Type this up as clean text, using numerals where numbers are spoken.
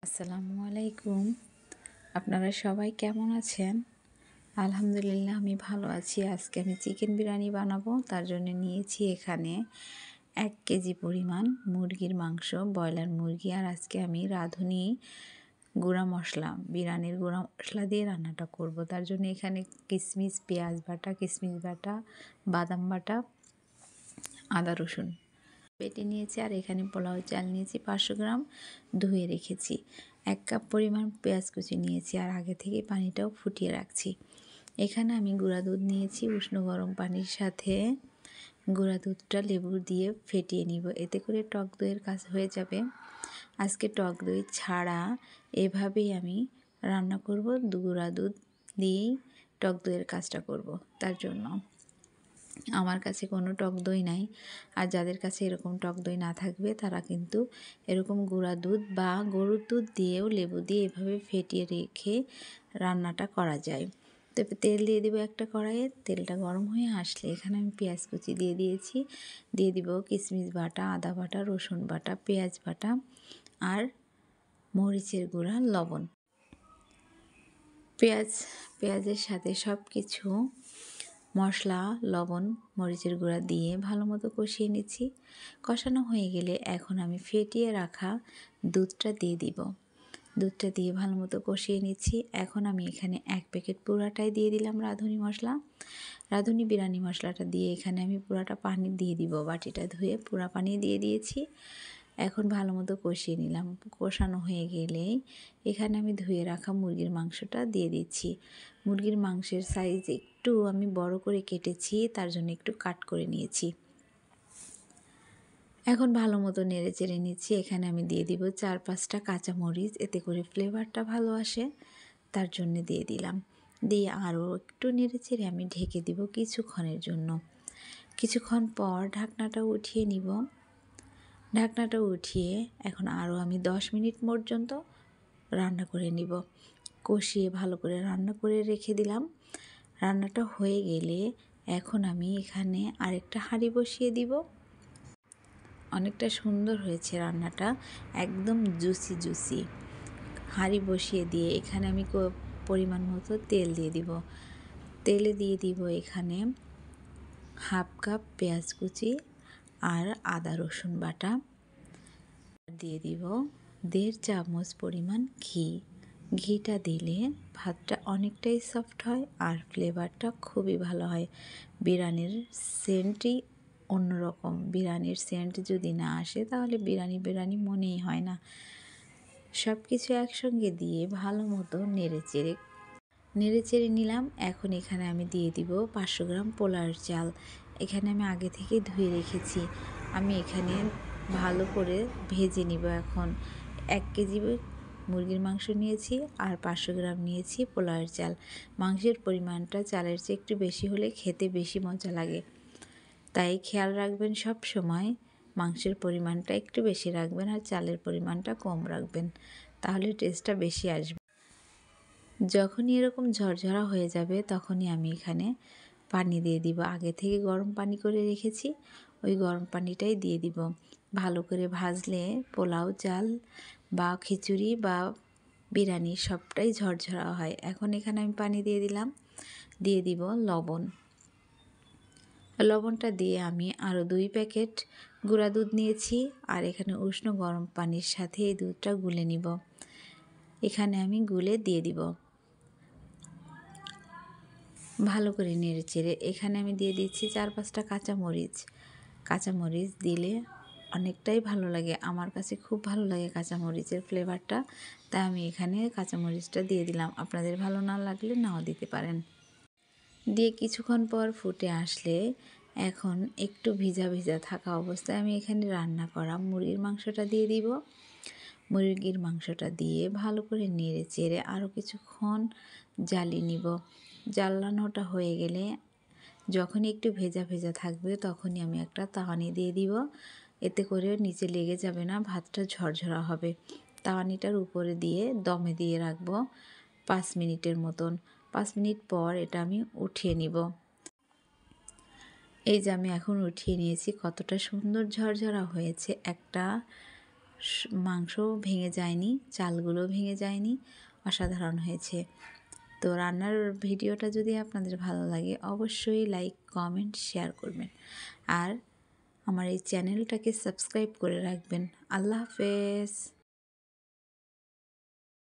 আসসালামু আলাইকুম। আপনারা সবাই কেমন আছেন? আলহামদুলিল্লাহ আমি ভালো আছি। আজকে আমি চিকেন বিরিয়ানি বানাবো। তার জন্য নিয়েছি এখানে 1 কেজি পরিমাণ মুরগির মাংস, ব্রয়লার মুরগি। আর আজকে আমি রাঁধুনি গুঁড়া মশলা, বিরিয়ানির গুঁড়া মশলা দিয়ে রান্নাটা করব। তার জন্য এখানে কিশমিশ, পেঁয়াজ বাটা, কিশমিশ বাটা, বাদাম বাটা, আদা রসুন বেটে নিয়েছি। আর এখানে পোলাও চাল নিয়েছি 500 গ্রাম, ধুয়ে রেখেছি। 1 কাপ পরিমাণ পেঁয়াজ কুচি নিয়েছি আর আগে থেকে পানিটাও ফুটিয়ে রাখছি। এখানে আমি গুঁড়া দুধ নিয়েছি, উষ্ণ গরম পানির সাথে গুঁড়া দুধটা লেবু দিয়ে ফেটিয়ে নিব, এতে করে টক দইয়ের কাজ হয়ে যাবে। আজকে টক দই ছাড়া এভাবেই আমি রান্না করব, গুঁড়া দুধ দিয়েই টক দইয়ের কাজটা করব। তার জন্য আমার কাছে কোনো টক দই নাই। আর যাদের কাছে এরকম টক দই না থাকবে তারা কিন্তু এরকম গুঁড়া দুধ বা গরুর দুধ দিয়েও লেবু দিয়ে এভাবে ফেটিয়ে রেখে রান্নাটা করা যায়। তো তেল দিয়ে দেবো একটা কড়াইয়ে। তেলটা গরম হয়ে আসলে এখানে আমি পেঁয়াজ কুচি দিয়ে দিয়েছি, দিয়ে দিব কিশমিশ বাটা, আদা বাটা, রসুন বাটা, পেঁয়াজ বাটা আর মরিচের গুঁড়া, লবণ। পেঁয়াজের সাথে সব কিছু মশলা, লবণ, মরিচের গুঁড়া দিয়ে ভালো মতো কষিয়ে নিচ্ছি। কষানো হয়ে গেলে এখন আমি ফেটিয়ে রাখা দুধটা দিয়ে দিব। দুধটা দিয়ে ভালো মতো কষিয়ে নিচ্ছি। এখন আমি এখানে 1 প্যাকেট পুরাটাই দিয়ে দিলাম রাঁধুনি মশলা। রাঁধুনি বিরিয়ানি মশলাটা দিয়ে এখানে আমি পুরাটা পানি দিয়ে দিব, বাটিটা ধুয়ে পুরা পানি দিয়ে দিয়েছি। এখন ভালো মতো কষিয়ে নিলাম। কষানো হয়ে গেলেই এখানে আমি ধুয়ে রাখা মুরগির মাংসটা দিয়ে দিচ্ছি। মুরগির মাংসের সাইজ একটু আমি বড় করে কেটেছি, তার জন্য একটু কাট করে নিয়েছি। এখন ভালো মতো নেড়ে চেড়ে নিচ্ছি। এখানে আমি দিয়ে দিব 4-5টা কাঁচামরিচ, এতে করে ফ্লেভারটা ভালো আসে, তার জন্য দিয়ে দিলাম। দিয়ে আরও একটু নেড়ে চেড়ে আমি ঢেকে দিব কিছুক্ষণের জন্য। কিছুক্ষণ পর ঢাকনাটা উঠিয়ে নিব। ঢাকনাটা উঠিয়ে এখন আরও আমি 10 মিনিট পর্যন্ত রান্না করে নিব। কষিয়ে ভালো করে রান্না করে রেখে দিলাম। রান্নাটা হয়ে গেলে এখন আমি এখানে আরেকটা হাঁড়ি বসিয়ে দিব। অনেকটা সুন্দর হয়েছে রান্নাটা, একদম জুসি জুসি। হাঁড়ি বসিয়ে দিয়ে এখানে আমি পরিমাণ মতো তেল দিয়ে দিব। তেলে দিয়ে দিব এখানে 1/2 কাপ পেঁয়াজ কুচি আর আদা রসুন বাটা। দিয়ে দিব 1.5 চামচ পরিমাণ ঘি। ঘিটা দিলে ভাতটা অনেকটাই সফট হয় আর ফ্লেভারটা খুবই ভালো হয়। বিরিয়ানির সেন্টই অন্যরকম। বিরিয়ানির সেন্ট যদি না আসে তাহলে বিরিয়ানি মনেই হয় না। সব কিছু একসঙ্গে দিয়ে ভালো মতো নেড়ে চেড়ে নিলাম। এখন এখানে আমি দিয়ে দিব 500 গ্রাম পোলাওর চাল। এখানে আমি আগে থেকে ধুয়ে রেখেছি। আমি এখানে ভালো করে ভেজে নিব। এখন 1 কেজি মুরগির মাংস নিয়েছি আর 500 গ্রাম নিয়েছি পোলাওয়ের চাল। মাংসের পরিমাণটা চালের চেয়ে একটু বেশি হলে খেতে বেশি মজা লাগে, তাই খেয়াল রাখবেন সব সময় মাংসের পরিমাণটা একটু বেশি রাখবেন আর চালের পরিমাণটা কম রাখবেন, তাহলে টেস্টটা বেশি আসবে। যখনই এরকম ঝরঝরা হয়ে যাবে তখনই আমি এখানে পানি দিয়ে দিব। আগে থেকে গরম পানি করে রেখেছি, ওই গরম পানিটাই দিয়ে দিব। ভালো করে ভাজলে পোলাও চাল বা খিচুড়ি বা বিরিয়ানি সবটাই ঝরঝরা হয়। এখন এখানে আমি পানি দিয়ে দিলাম, দিয়ে দিব লবণ। লবণটা দিয়ে আমি আরও 2 প্যাকেট গুঁড়া দুধ নিয়েছি আর এখানে উষ্ণ গরম পানির সাথে এই দুধটা গুলে নিব। এখানে আমি গুলে দিয়ে দিব। ভালো করে নেড়ে চেড়ে এখানে আমি দিয়ে দিচ্ছি 4-5টা কাঁচামরিচ দিলে অনেকটাই ভালো লাগে। আমার কাছে খুব ভালো লাগে কাঁচামরিচের ফ্লেভারটা, তাই আমি এখানে কাঁচামরিচটা দিয়ে দিলাম। আপনাদের ভালো না লাগলে নাও দিতে পারেন। দিয়ে কিছুক্ষণ পর ফুটে আসলে এখন একটু ভিজা ভিজা থাকা অবস্থায় আমি এখানে রান্না করা মুরগির মাংসটা দিয়ে দিব। মুরগির মাংসটা দিয়ে ভালো করে নেড়ে চেড়ে আরও কিছুক্ষণ জ্বালিয়ে নিব। জ্বালানোটা হয়ে গেলে যখনই একটু ভেজা ভেজা থাকবে তখনই আমি একটা তাওয়ানি দিয়ে দিব, এতে করে নিচে লেগে যাবে না, ভাতটা ঝরঝরা হবে। তাওয়ানিটার উপরে দিয়ে দমে দিয়ে রাখবো 5 মিনিটের মতন। 5 মিনিট পর এটা আমি উঠিয়ে নিব। এই যে আমি এখন উঠিয়ে নিয়েছি, কতটা সুন্দর ঝরঝরা হয়েছে। একটা মাংসও ভেঙে যায়নি, চালগুলো ভেঙে যায়নি, অসাধারণ হয়েছে। তো রান্নার ভিডিওটা যদি আপনাদের ভালো লাগে অবশ্যই লাইক, কমেন্ট, শেয়ার করবেন। আর আমার এই চ্যানেলটাকে সাবস্ক্রাইব করে রাখবেন। আল্লাহ হাফেজ।